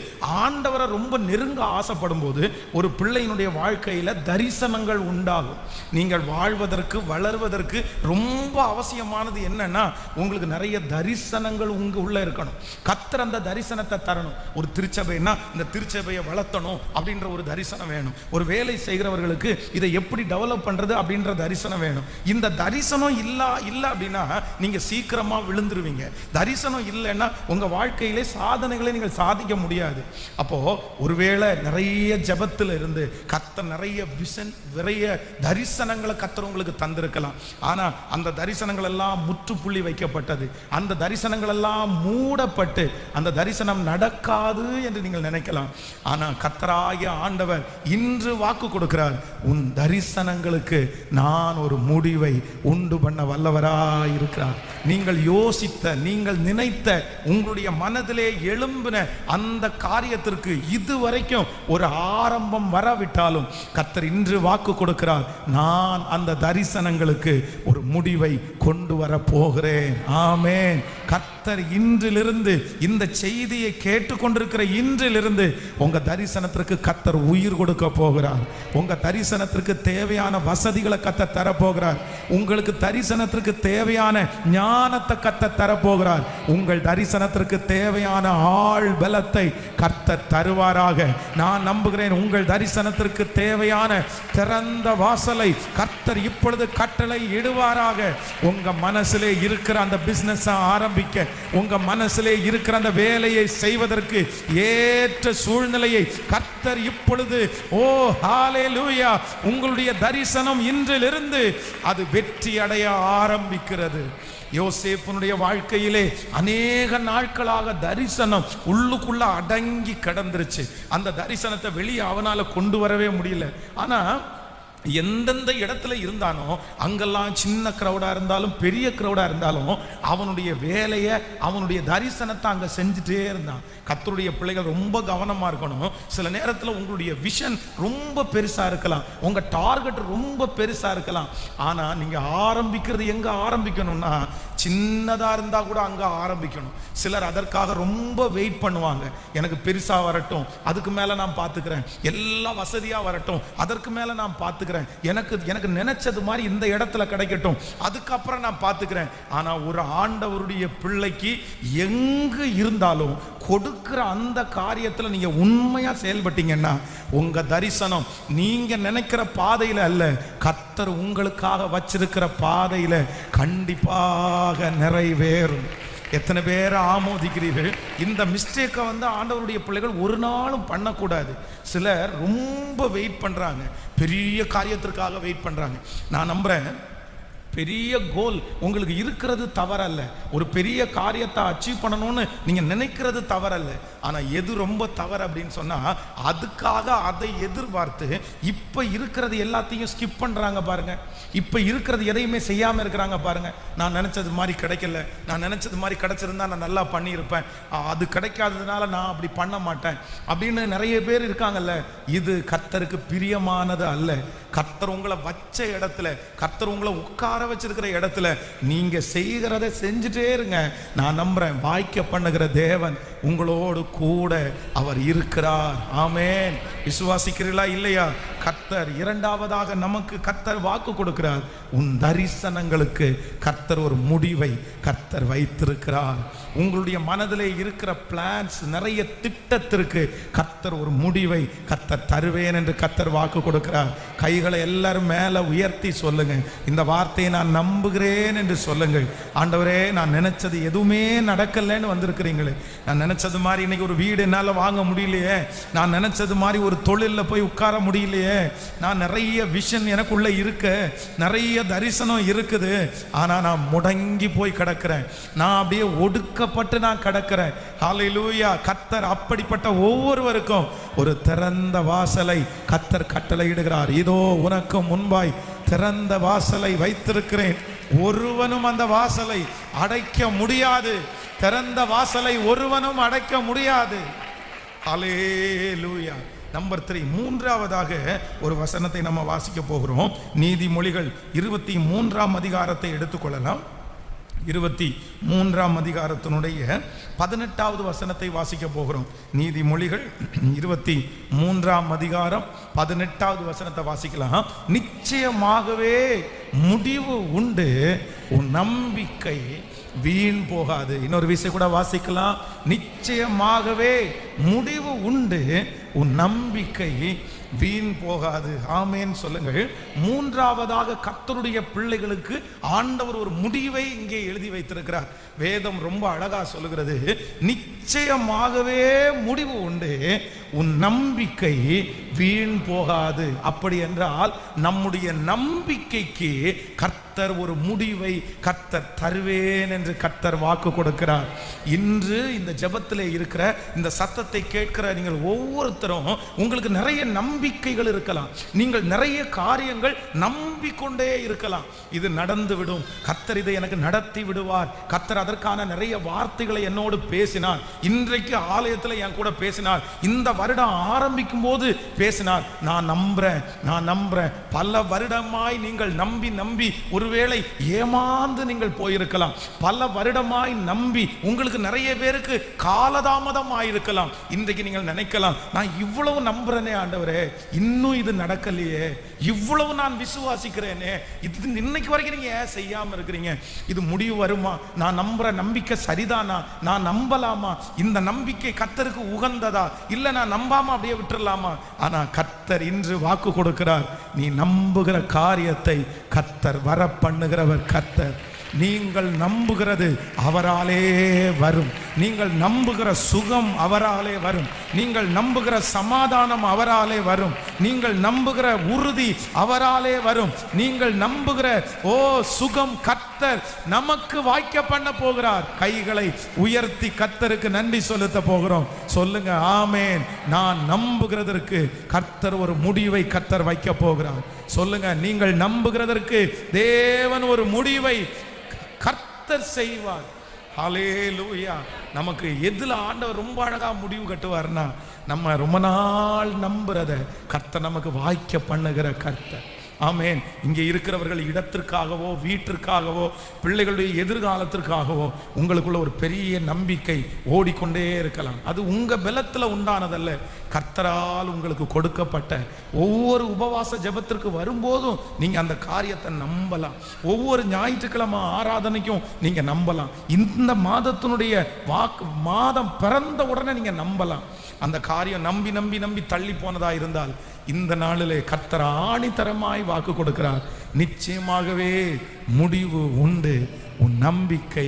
S1: ஆண்டவரை ரொம்ப நெருங்க ஆசைப்படும் போது, ஒரு பிள்ளையினுடைய வாழ்க்கையில் தரிசனங்கள் உண்டாகும். நீங்கள் வாழ்வதற்கு வளர்வதற்கு ரொம்ப அவசியமானது என்னன்னா, உங்களுக்கு நிறைய தரிசனங்கள் உங்க உள்ள இருக்கணும். கர்த்தர் அந்த தரிசனத்தை தரணும். ஒரு திருச்சபைனா இந்த திருச்சபையை வளர்த்தணும் அப்படின்ற ஒரு தரிசனம் வேணும். ஒரு வேலை செய்கிறவர்களுக்கு இதை எப்படி டெவலப் பண்றது அப்படின்ற தரிசனம் வேணும். இந்த தரிசனம் இல்ல அப்படின்னா நீங்க சீக்கிரமா விழுந்துருவீங்க. தரிசனம் இல்லைன்னா உங்க வாழ்க்கையிலே சாதனைகளை நீங்கள் சாதிக்க முடியாது. அப்போ ஒருவேளை நிறைய ஜெபத்தில் இருந்து கர்த்தர் நிறைய விஷன், நிறைய தரிசனங்களை கர்த்தர் உங்களுக்கு தந்திருக்கலாம். ஆனா அந்த தரிசனங்கள் எல்லாம் முற்றுப்புள்ளி வைக்கப்பட்டது. அந்த தரிசனங்கள் எல்லாம் மூடப்பட்டு அந்த தரிசனம் நடக்காது என்று நீங்கள் நினைக்கலாம். ஆனா கர்த்தராகிய ஆண்டவர் இன்று வாக்கு கொடுக்கிறார், உன் தரிசனங்களுக்கு நான் ஒரு முடிவை உண்டு பண்ண வல்லவராய் இருக்கிறார். நீங்கள் யோசித்த, நீங்கள் நினைத்த, உங்களுடைய மனதிலே எழும்பின அந்த காரியத்திற்கு இதுவரைக்கும் ஒரு ஆரம்பம் வரவிட்டாலும் கர்த்தர் இன்று வாக்கு கொடுக்கிறார், நான் அந்த தரிசனங்களுக்கு ஒரு முடிவை கொண்டு வர போகிறேன். ஆமென். கர்த்தர் இன்றிலிருந்து இந்த செய்தியை கேட்டுக்கொண்டிருக்கிற இன்றிலிருந்து உங்க தரிசனத்திற்கு கர்த்தர் உயிர் கொடுக்க போகிறார். உங்க தரிசனத்திற்கு தேவையான வசதிகளை கர்த்தர் தரப்போகிறார். உங்களுக்கு தரிசனத்திற்கு தேவையான ஞானத்தை கர்த்தர் தரப்போகிறார். உங்கள் தரிசனத்திற்கு தேவையான ஆள் பலத்தை கர்த்தர் தருவாராக. நான் நம்புகிறேன். உங்கள் தரிசனத்திற்கு தேவையான திறந்த வாசலை கர்த்தர் இப்பொழுது கட்டளை இடுவாராக. உங்க மனசிலே இருக்கிற அந்த பிசினஸ் ஆரம்பிக்க, உங்க மனசிலே இருக்கிற அந்த வேலையை செய்வதற்கு ஏற்ற சூழ்நிலையை கர்த்தர் இப்பொழுது, ஓ ஹல்லேலூயா, உங்களுடைய தரிசனம் இன்றிலிருந்து அது வெற்றி அடைய ஆரம்பிக்கிறது. யோசேப்புனுடைய வாழ்க்கையிலே அநேக நாட்களாக தரிசனம் உள்ளுக்குள்ள அடங்கி கிடந்துருச்சு. அந்த தரிசனத்தை வெளியே அவனால கொண்டு வரவே முடியல. ஆனா எந்தெந்த இடத்துல இருந்தானோ அங்கெல்லாம் சின்ன கிரௌடா இருந்தாலும் பெரிய கிரௌடா இருந்தாலும் அவனுடைய வேலையை, அவனுடைய தரிசனத்தை அங்க செஞ்சுட்டே இருந்தான். கர்த்தருடைய பிள்ளைகள் ரொம்ப கவனமா இருக்கணும். சில நேரத்தில் உங்களுடைய விஷன் ரொம்ப பெருசா இருக்கலாம், உங்க டார்கெட் ரொம்ப பெருசா இருக்கலாம். ஆனா நீங்க ஆரம்பிக்கிறது எங்க ஆரம்பிக்கணும்னா, சின்னதா இருந்தா கூட அங்க ஆரம்பிக்கணும். சிலர் அதற்காக ரொம்ப வெயிட் பண்ணுவாங்க. எனக்கு பெருசா வரட்டும், அதுக்கு மேல நான் பார்த்துக்கிறேன், எல்லாம் வசதியா வரட்டும், அதற்கு மேல நான் பார்த்துக்கிறேன், எனக்கு நினைச்சது மாதிரி இந்த இடத்துல கிடைக்கட்டும், அதுக்கப்புறம் நான் பார்த்துக்கிறேன். ஆனா ஒரு ஆண்டவருடைய பிள்ளைக்கு எங்கு இருந்தாலும் கொடுக்கிற அந்த காரியத்துல நீங்க உண்மையா செயல்பட்டீங்கன்னா உங்க தரிசனம் நீங்க நினைக்கிற பாதையில அல்ல, கர்த்தர் உங்களுக்காக வச்சிருக்கிற பாதையில கண்டிப்பாக நிறைவேறும். எத்தனை பேரை ஆமோதிக்கிறீர்கள்? இந்த மிஸ்டேக்கை ஆண்டவருடைய பிள்ளைகள் ஒரு நாளும் பண்ணக்கூடாது. சிலர் ரொம்ப வெயிட் பண்றாங்க, பெரிய காரியத்திற்காக வெயிட் பண்றாங்க. நான் நம்புறேன் பெரிய கோல் உங்களுக்கு இருக்கிறது தவறல்ல, ஒரு பெரிய காரியத்தை அச்சீவ் பண்ணணும்னு நீங்க நினைக்கிறது தவறல்ல. ஆனா எது ரொம்ப தவறு அப்படின்னு சொன்னா, அதுக்காக அதை எதிர்பார்த்து இப்ப இருக்கிறது எல்லாத்தையும் ஸ்கிப் பண்றாங்க பாருங்க. இப்ப இருக்கிறது எதையுமே செய்யாம இருக்கிறாங்க பாருங்க. நான் நினைச்சது மாதிரி கிடைக்கல, நான் நினைச்சது மாதிரி கிடைச்சிருந்தா நான் நல்லா பண்ணியிருப்பேன், அது கிடைக்காததுனால நான் அப்படி பண்ண மாட்டேன் அப்படின்னு நிறைய பேர் இருக்காங்கல்ல. இது கர்த்தருக்கு பிரியமானது அல்ல. கர்த்தர் உங்களை வச்ச இடத்துல, கர்த்தர் உங்களை உட்கார வச்சிருக்கிற இடத்துல நீங்க செய்கிறத செஞ்சுட்டே இருங்க. நான் நம்புறேன் வாய்க்க பண்ணுகிற தேவன் உங்களோடு கூட அவர் இருக்கிறார். ஆமென். விசுவாசிக்கிறீர்களா இல்லையா? கர்த்தர் இரண்டாவதாக நமக்கு கர்த்தர் வாக்கு கொடுக்கிறார். உன் தரிசனங்களுக்கு கர்த்தர் ஒரு முடிவை கர்த்தர் வைத்திருக்கிறார். உங்களுடைய மனதிலே இருக்கிற பிளான்ஸ், நிறைய திட்டத்திற்கு கர்த்தர் ஒரு முடிவை கர்த்தர் தருவேன் என்று கர்த்தர் வாக்கு கொடுக்கிறார். கைகளை எல்லாரும் மேல உயர்த்தி சொல்லுங்க, இந்த வார்த்தையை நான் நம்புகிறேன் என்று சொல்லுங்கள். ஆண்டவரே, நான் நினைச்சது எதுவுமே நடக்கலன்னு வந்திருக்கிறீங்களே, நான் நினைச்சது மாதிரி இன்னைக்கு ஒரு வீடு என்னால வாங்க முடியலையே, நான் நினைச்சது மாதிரி ஒரு தொழில போய் உட்கார முடியலையே, நான் நிறைய விஷன் எனக்குள்ள இருக்கு, நிறைய தரிசனம் இருக்குது, ஆனா நான் முடங்கி போய் கிடக்கிறேன், நான் அப்படியே ஒடுக்கப்பட்டு நான் கிடக்கிறேன். ஹல்லேலூயா. கர்த்தர் அப்படிப்பட்ட ஒவ்வொருவருக்கும் ஒரு திறந்த வாசலை கர்த்தர் கட்டளையிடுகிறார். இதோ உனக்கு முன்பாய் திறந்த வாசலை வைத்திருக்கிறேன், ஒருவனும் அந்த வாசலை அடைக்க முடியாது. திறந்த வாசலை ஒருவனும் அடைக்க முடியாது. ஹல்லேலூயா. நம்பர் 3, மூன்றாவதாக ஒரு வசனத்தை நம்ம வாசிக்க போகிறோம். நீதிமொழிகள் 23ஆம் அதிகாரத்தை எடுத்துக்கொள்ளலாம். 23ஆம் அதிகாரத்தினுடைய 18வது வசனத்தை வாசிக்க போகிறோம். நீதிமொழிகள் 23ஆம் அதிகாரம் 18வது வசனத்தை வாசிக்கலாம். நிச்சயமாகவே முடிவு உண்டு, உன் நம்பிக்கை வீண் போகாது. இன்னொரு விஷயம் கூட வாசிக்கலாம். நிச்சயமாகவே முடிவு உண்டு, உன் நம்பிக்கை வீண் போகாது. ஆமேன் சொல்லுங்கள். மூன்றாவதாக கர்த்தருடைய பிள்ளைகளுக்கு ஆண்டவர் ஒரு முடிவை இங்கே எழுதி வைத்திருக்கிறார். வேதம் ரொம்ப அழகா சொல்லுகிறது, நிச்சயமாகவே முடிவு உண்டு, உன் நம்பிக்கை வீண் போகாது. அப்படி என்றால் நம்முடைய நம்பிக்கைக்கு கர்த்தர் ஒரு முடிவை கர்த்தர் தருவேன் என்று கர்த்தர் வாக்கு கொடுக்கிறார். இன்று இந்த ஜெபத்திலே இருக்கிற, இந்த சத்தத்தை கேட்கிற நீங்கள் ஒவ்வொருத்தரும் உங்களுக்கு நிறைய நம்பிக்கைகள் இருக்கலாம், நீங்கள் நிறைய காரியங்கள் நம்பிக்கொண்டே இருக்கலாம். இது நடந்து விடும், கர்த்தர் இதை எனக்கு நடத்தி விடுவார், கர்த்தர் அதற்கான நிறைய வார்த்தைகளை என்னோடு பேசினார், இன்றைக்கு ஆலயத்தில் என் கூட பேசினார், இந்த வருடம் ஆரம்பிக்கும் போது பேசினார். நான் நம்புறேன். பல வருடமாய் நீங்கள் நம்பி ஒருவேளை ஏமாந்து நீங்கள் போயிருக்கலாம். பல வருடமாய் நம்பி உங்களுக்கு நிறைய பேருக்கு காலதாமதம் ஆயிருக்கலாம். இன்றைக்கு நீங்கள் நினைக்கலாம், நான் இவ்வளவு நம்புறேனே ஆண்டவரே, இன்னும் இது நடக்கலையே, இவ்வளவு நான் விசுவாசிக்கிறேனே, இது இன்னைக்கு வரைக்கும் நீங்க ஏன் செய்யாம இருக்கிறீங்க? இது முடிவு வருமா? நான் நம்புற நம்பிக்கை சரிதானா? நான் நம்பலாமா? இந்த நம்பிக்கை கர்த்தருக்கு உகந்ததா? இல்ல நான் நம்பாம அப்படியே விட்டுறலாமா? ஆனா கர்த்தர் இன்று வாக்கு கொடுக்கிறார், நீ நம்புகிற காரியத்தை கர்த்தர் வர பண்ணுகிறவர் கர்த்தர். நீங்கள் நம்புகிறது அவராலே வரும். நீங்கள் நம்புகிற சுகம் அவராலே வரும். நீங்கள் நம்புகிற சமாதானம் அவராலே வரும். நீங்கள் நம்புகிற உறுதி அவராலே வரும். நீங்கள் நம்புகிற சுகம் கர்த்தர் நமக்கு வாய்க்க பண்ண போகிறார். கைகளை உயர்த்தி கர்த்தருக்கு நன்றி செலுத்த போகிறோம். சொல்லுங்க ஆமென். நான் நம்புகிறதற்கு கர்த்தர் ஒரு முடிவை கர்த்தர் வைக்க போகிறார். சொல்லுங்க, நீங்கள் நம்புகிறதற்கு தேவன் ஒரு முடிவை கர்த்தர் செய்வார். ஹல்லேலூயா. நமக்கு எதுல ஆண்டவர் ரொம்ப அழகா முடிவு கட்டுவார்னா, நம்ம ரொம்ப நாள் நம்புறத கர்த்தர் நமக்கு வாய்க்க பண்ணுகிற கர்த்தர். ஆமேன். இங்கே இருக்கிறவர்கள் இடத்திற்காகவோ வீட்டிற்காகவோ பிள்ளைகளுடைய எதிர்காலத்திற்காகவோ உங்களுக்குள்ள ஒரு பெரிய நம்பிக்கை ஓடிக்கொண்டே இருக்கலாம். அது உங்க பலத்தில் உண்டானதல்ல, கர்த்தரால் உங்களுக்கு கொடுக்கப்பட்ட ஒவ்வொரு உபவாச ஜெபத்திற்கு வரும்போதும் நீங்க அந்த காரியத்தை நம்பலாம். ஒவ்வொரு ஞாயிற்றுக்கிழமை ஆராதனைக்கும் நீங்க நம்பலாம். இந்த மாதத்தினுடைய மாதம் பிறந்த உடனே நீங்க நம்பலாம். அந்த காரியம் நம்பி நம்பி நம்பி தள்ளி போனதா இருந்தால் இந்த நாளிலே கர்த்தர் ஆணித்தரமாய் வாக்கு கொடுக்கிறார். நிச்சயமாகவே முடிவு உண்டு. உன் நம்பிக்கை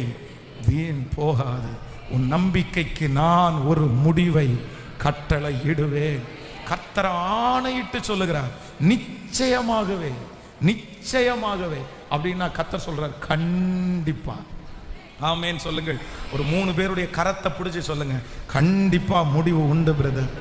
S1: வீண் போகாது. உன் நம்பிக்கைக்கு நான் ஒரு முடிவை கட்டளை இடுவேன். கர்த்தர் ஆணையிட்டு சொல்லுகிறார், நிச்சயமாகவே நிச்சயமாகவே அப்படின்னா கர்த்தர் சொல்றார் கண்டிப்பா. ஆமேன் சொல்லுங்கள். ஒரு 3 பேருடைய கரத்தை பிடிச்சி சொல்லுங்க, கண்டிப்பா முடிவு உண்டு பிரதர்.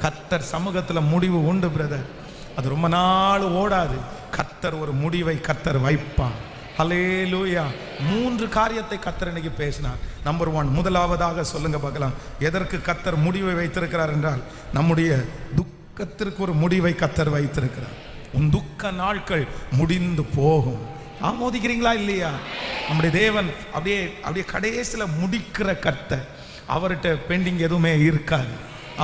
S1: கர்த்தர் சமூகத்தில் முடிவு உண்டு பிரதர். அது ரொம்ப நாள் ஓடாது. கர்த்தர் ஒரு முடிவை கர்த்தர் வைப்பார். ஹல்லேலூயா. 3 காரியத்தை கர்த்தர் இன்னைக்கு பேசினார். நம்பர் 1, முதலாவதாக சொல்லுங்க பார்க்கலாம், எதற்கு கர்த்தர் முடிவை வைத்திருக்கிறார் என்றால் நம்முடைய துக்கத்திற்கு ஒரு முடிவை கர்த்தர் வைத்திருக்கிறார். உன் துக்க நாட்கள் முடிந்து போகும். ஆமோதிக்கிறீங்களா இல்லையா? நம்முடைய தேவன் அப்படியே அப்படியே கடைசியில் முடிக்கிற கர்த்தர். அவர்கிட்ட பெண்டிங் எதுவுமே இருக்காது.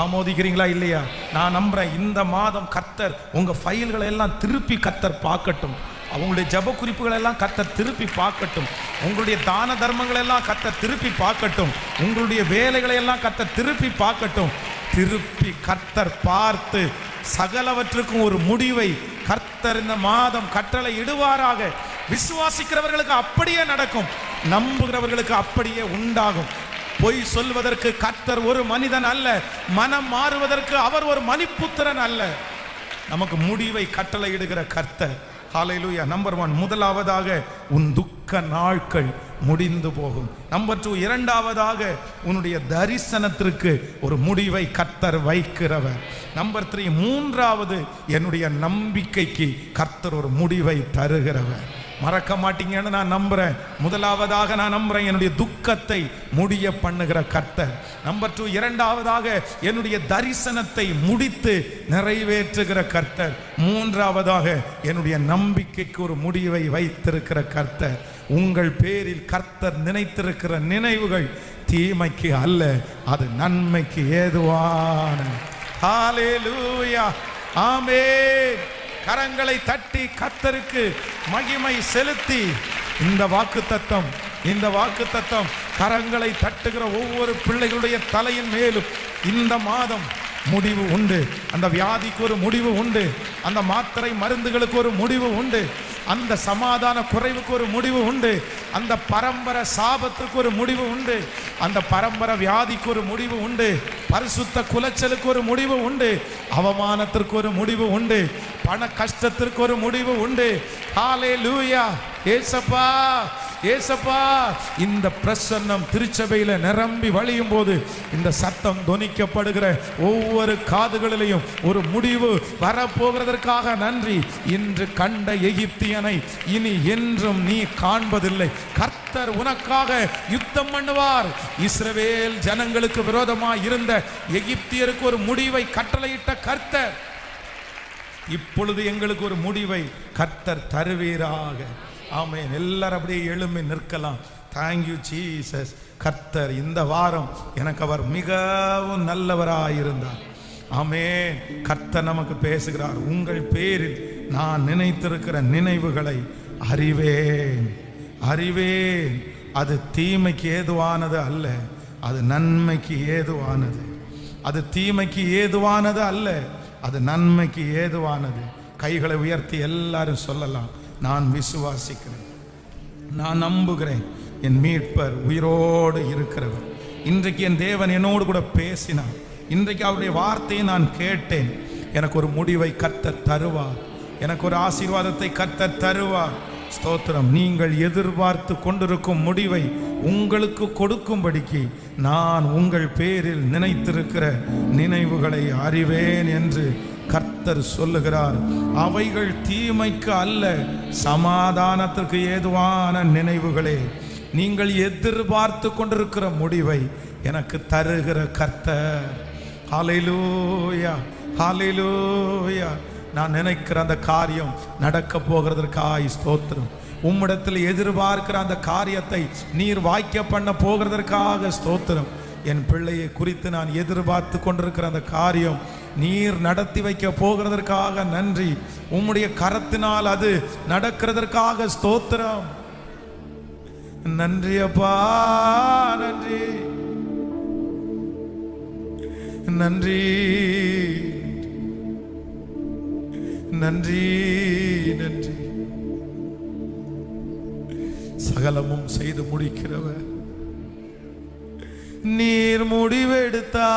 S1: ஆமோதிக்கிறீங்களா இல்லையா? நான் நம்புறேன் இந்த மாதம் கர்த்தர் உங்க ஃபைல்களை எல்லாம் திருப்பி கர்த்தர் பார்க்கட்டும். அவங்களுடைய ஜப குறிப்புகள் எல்லாம் கர்த்தர் திருப்பி பார்க்கட்டும். உங்களுடைய தான தர்மங்கள் எல்லாம் கர்த்தர் திருப்பி பார்க்கட்டும். உங்களுடைய வேலைகளை எல்லாம் கர்த்தர் திருப்பி பார்க்கட்டும். திருப்பி கர்த்தர் பார்த்து சகலவற்றுக்கும் ஒரு முடிவை கர்த்தர் இந்த மாதம் கட்டளை இடுவாராக. விசுவாசிக்கிறவர்களுக்கு அப்படியே நடக்கும், நம்புகிறவர்களுக்கு அப்படியே உண்டாகும். பொய் சொல்வதற்கு கர்த்தர் ஒரு மனிதன் அல்ல, மனம் மாறுவதற்கு அவர் ஒரு மணிப்புத்திரன் அல்ல. நமக்கு முடிவை கட்டளை இடுகிற கர்த்தர். ஹல்லேலூயா. நம்பர் 1, முதலாவதாக உன் துக்க நாட்கள் முடிந்து போகும். நம்பர் 2, இரண்டாவதாக உன்னுடைய தரிசனத்திற்கு ஒரு முடிவை கர்த்தர் வைக்கிறவர். நம்பர் 3, மூன்றாவது என்னுடைய நம்பிக்கைக்கு கர்த்தர் ஒரு முடிவை தருகிறவர். மறக்க மாட்டீங்கன்னு நான் நம்புறேன். முதலாவதாக நான் நம்புறேன் என்னுடைய துக்கத்தை முடிய பண்ணுகிற கர்த்தர். நம்பர் 2, இரண்டாவதாக என்னுடைய தரிசனத்தை முடித்து நிறைவேற்றுகிற கர்த்தர். மூன்றாவதாக என்னுடைய நம்பிக்கைக்கு ஒரு முடிவை வைத்திருக்கிற கர்த்தர். உங்கள் பேரில் கர்த்தர் நினைத்திருக்கிற நினைவுகள் தீமைக்கு அல்ல, அது நன்மைக்கு ஏதுவான. ஹல்லேலூயா. ஆமென். கரங்களை தட்டி கர்த்தருக்கு மகிமை செலுத்தி இந்த வாக்குத்தத்தம் கரங்களை தட்டுகிற ஒவ்வொரு பிள்ளைகளுடைய தலையின் மேலும் இந்த மாதம் முடிவு உண்டு. அந்த வியாதிக்கு ஒரு முடிவு உண்டு. அந்த மாத்திரை மருந்துகளுக்கு ஒரு முடிவு உண்டு. அந்த சமாதான குறைவுக்கு ஒரு முடிவு உண்டு. அந்த பரம்பரை சாபத்துக்கு ஒரு முடிவு உண்டு. அந்த பரம்பரை வியாதிக்கு ஒரு முடிவு உண்டு. பரிசுத்த குலைச்சலுக்கு ஒரு முடிவு உண்டு. அவமானத்திற்கு ஒரு முடிவு உண்டு. பண கஷ்டத்திற்கு ஒரு முடிவு உண்டு. ஹல்லேலூயா. ஏசப்பா ஏசப்பா. இந்த பிரசன்னம் திருச்சபையில நிரம்பி வழியும் போது இந்த சத்தம் தொனிக்கப்படுகிற ஒவ்வொரு காதுகளிலையும் ஒரு முடிவு வரப்போகிறதற்காக நன்றி. இன்று கண்ட எகிப்தியனை இனி என்றும் நீ காண்பதில்லை. கர்த்தர் உனக்காக யுத்தம் பண்ணுவார். இஸ்ரவேல் ஜனங்களுக்கு விரோதமாய் இருந்த எகிப்தியருக்கு ஒரு முடிவை கட்டளையிட்ட கர்த்தர் இப்பொழுது எங்களுக்கு ஒரு முடிவை கர்த்தர் தருவீராக. ஆமென். எல்லாரும் அப்படியே எழும்பி நிற்கலாம். Thank you Jesus. கர்த்தர் இந்த வாரம் எனக்கு அவர் மிகவும் நல்லவராயிருந்தார். ஆமென். கர்த்தர் நமக்கு பேசுகிறார். உங்கள் பேரில் நான் நினைத்திருக்கிற நினைவுகளை அறிவேன். அது தீமைக்கு ஏதுவானது அல்ல, அது நன்மைக்கு ஏதுவானது. அது தீமைக்கு ஏதுவானது அல்ல, அது நன்மைக்கு ஏதுவானது. கைகளை உயர்த்தி எல்லாரும் சொல்லலாம், நான் விசுவாசிக்கிறேன், நான் நம்புகிறேன், என் மீட்பர் உயிரோடு இருக்கிறவர். இன்றைக்கு என் தேவன் என்னோடு கூட பேசினார். இன்றைக்கு அவருடைய வார்த்தையை நான் கேட்டேன். எனக்கு ஒரு முடிவை கர்த்தர் தருவார். எனக்கு ஒரு ஆசீர்வாதத்தை கர்த்தர் தருவார். ஸ்தோத்திரம். நீங்கள் எதிர்பார்த்து கொண்டிருக்கும் முடிவை உங்களுக்கு கொடுக்கும்படிக்கு நான் உங்கள் பேரில் நினைத்திருக்கிற நினைவுகளை அறிவேன் என்று கர்த்தர் சொல்லுகிறார். அவைகள் தீமைக்கு அல்ல, சமாதானத்திற்கு ஏதுவான நினைவுகளே. நீங்கள் எதிர்பார்த்து கொண்டிருக்கிற முடிவை எனக்கு தருகிற கர்த்தர். ஹல்லேலூயா, ஹல்லேலூயா. நான் நினைக்கிற அந்த காரியம் நடக்க போகிறதற்காய் ஸ்தோத்திரம். உம்மிடத்தில் எதிர்பார்க்கிற அந்த காரியத்தை நீர் வாய்க்க பண்ண போகிறதற்காக ஸ்தோத்திரம். என் பிள்ளையை குறித்து நான் எதிர்பார்த்து கொண்டிருக்கிற அந்த காரியம் நீர் நடத்தி வைக்க போகிறதற்காக நன்றி. உம்முடைய கரத்தினால் அது நடக்கிறதற்காக ஸ்தோத்திரம். நன்றி அப்பா, நன்றி நன்றி நன்றி நன்றி. சகலமும் செய்து முடிக்கிறவர் நீர் முடிவெடுத்தா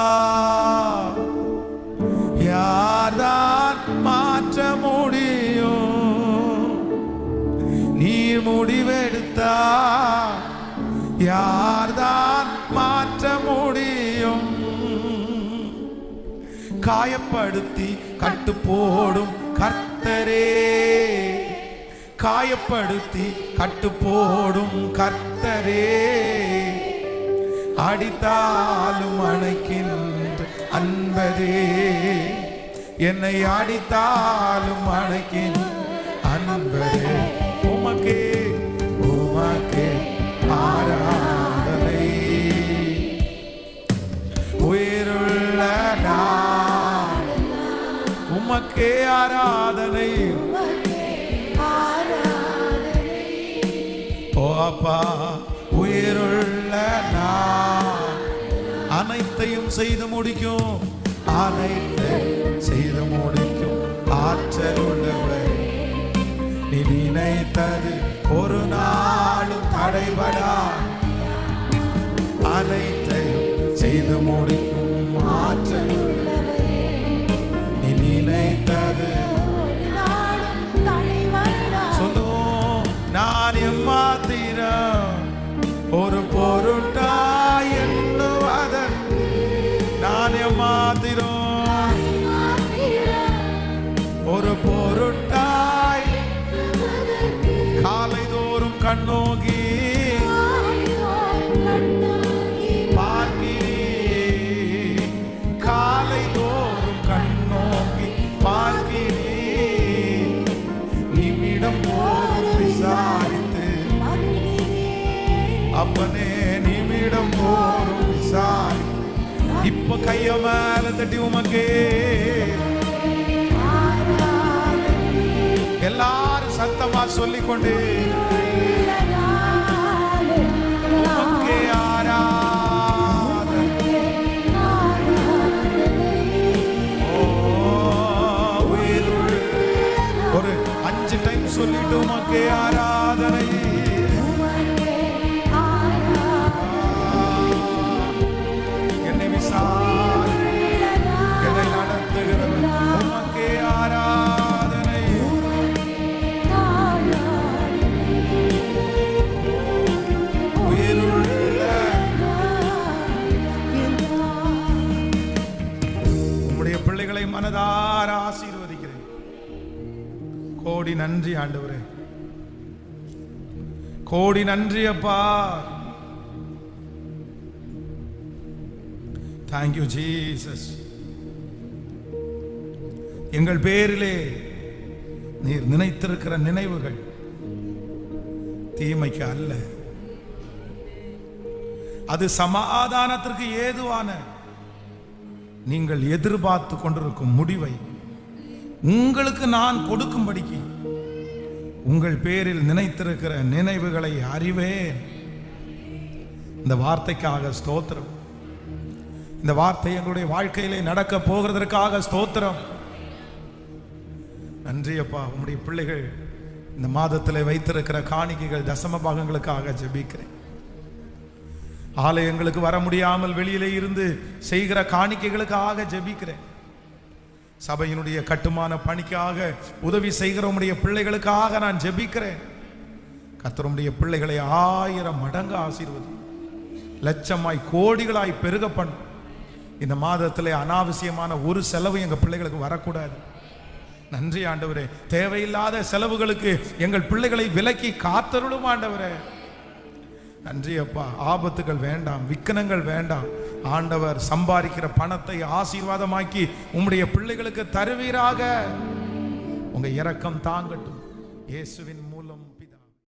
S1: யார்தான் மாற்ற முடியும்? நீர் முடிவெடுத்தா யார்தான் மாற்ற முடியும்? காயப்படுத்தி கட்டு போடும் கர்த்தரே, காயப்படுத்தி கட்டு போடும் கர்த்தரே, அடித்தாலும் அணைக்கின்ற அன்பரே, என்னை அடித்தாலும் அணைக்கின்ற அன்பரே, உமக்கே உமக்கே ஆராதனை. உயிருள்ள நான் உமக்கே ஆராதனை. ஓ அப்பா, உயிருள்ள நான் அனைத்தையும் செய்து முடிக்கும், அனைத்தையும் செய்து முடிக்கும் ஆற்றல் உள்ளவர். நீ நினைத்தது ஒரு நாளும் தடைபடா, அனைத்தையும் செய்து முடிக்கும் ஆற்றல் உள்ளவர். நீ நினைத்தது சொல்லுவோம். நான் எம்மாத்திரம் ஒரு பொருட்டாய் எண்ணுவதன், நான் எம்மாத்திரம் ஒரு பொருட்டாய் காலை தோறும் கண்ணோக்கி பார்க்கிறேன், காலை தோறும் கண்ணோக்கி பார்க்கிறேன். நிமிடம் போதும் விசாரித்து அப்பனே, நிமிடம் போதும் விசாரி. இப்ப கைய மேல தட்டி உமக்கே எல்லாரும் சத்தமா சொல்லிக்கொண்டே உமக்கே ஆராதனை. ஒரு 5 டைம் சொல்லிட்டு உமக்கே ஆராதனை. என்னை நடத்துகிறது உமக்கே ஆராதனை. உயிருள்ள உம்முடைய பிள்ளைகளை மனதார ஆசீர்வதிக்கிறேன். கோடி நன்றி ஆண்டவரே, கோடி நன்றி அப்பா. Thank you Jesus. எங்கள் பேரிலே நீர் நினைத்திருக்கிற நினைவுகள் தீமைக்கு அல்ல, அது சமாதானத்திற்கு ஏதுவான நீங்கள் எதிர்பார்த்து கொண்டிருக்கும் முடிவை உங்களுக்கு நான் கொடுக்கும்படிக்கு உங்கள் பேரில் நினைத்திருக்கிற நினைவுகளை அறிவேன். இந்த வார்த்தைக்காக ஸ்தோத்திரம். இந்த வார்த்தை எங்களுடைய வாழ்க்கையிலே நடக்க போகிறதற்காக ஸ்தோத்திரம். நன்றி அப்பா. உம்முடைய பிள்ளைகள் இந்த மாதத்தில் வைத்திருக்கிற காணிக்கைகள் தசம பாகங்களுக்காக ஜெபிக்கிறேன். ஆலயங்களுக்கு வர முடியாமல் வெளியிலே இருந்து செய்கிற காணிக்கைகளுக்காக ஜெபிக்கிறேன். சபையினுடைய கட்டுமான பணிக்காக உதவி செய்கிற உம்முடைய பிள்ளைகளுக்காக நான் ஜெபிக்கிறேன். கர்த்தருடைய பிள்ளைகளை 1000 மடங்கு ஆசீர்வதி, லட்சமாய் கோடிகளாய் பெருக பண்ணு. இந்த மாதத்திலே அனாவசியமான ஒரு செலவு எங்கள் பிள்ளைகளுக்கு வரக்கூடாது. நன்றி ஆண்டவரே. தேவையில்லாத செலவுகளுக்கு எங்கள் பிள்ளைகளை விலக்கி காத்தருளும் ஆண்டவரே. நன்றி அப்பா. ஆபத்துகள் வேண்டாம், விக்கனங்கள் வேண்டாம் ஆண்டவர். சம்பாதிக்கிற பணத்தை ஆசீர்வாதமாக்கி உம்முடைய பிள்ளைகளுக்கு தருவீராக. உங்க இரக்கம் தாங்கட்டும். இயேசுவின் மூலம்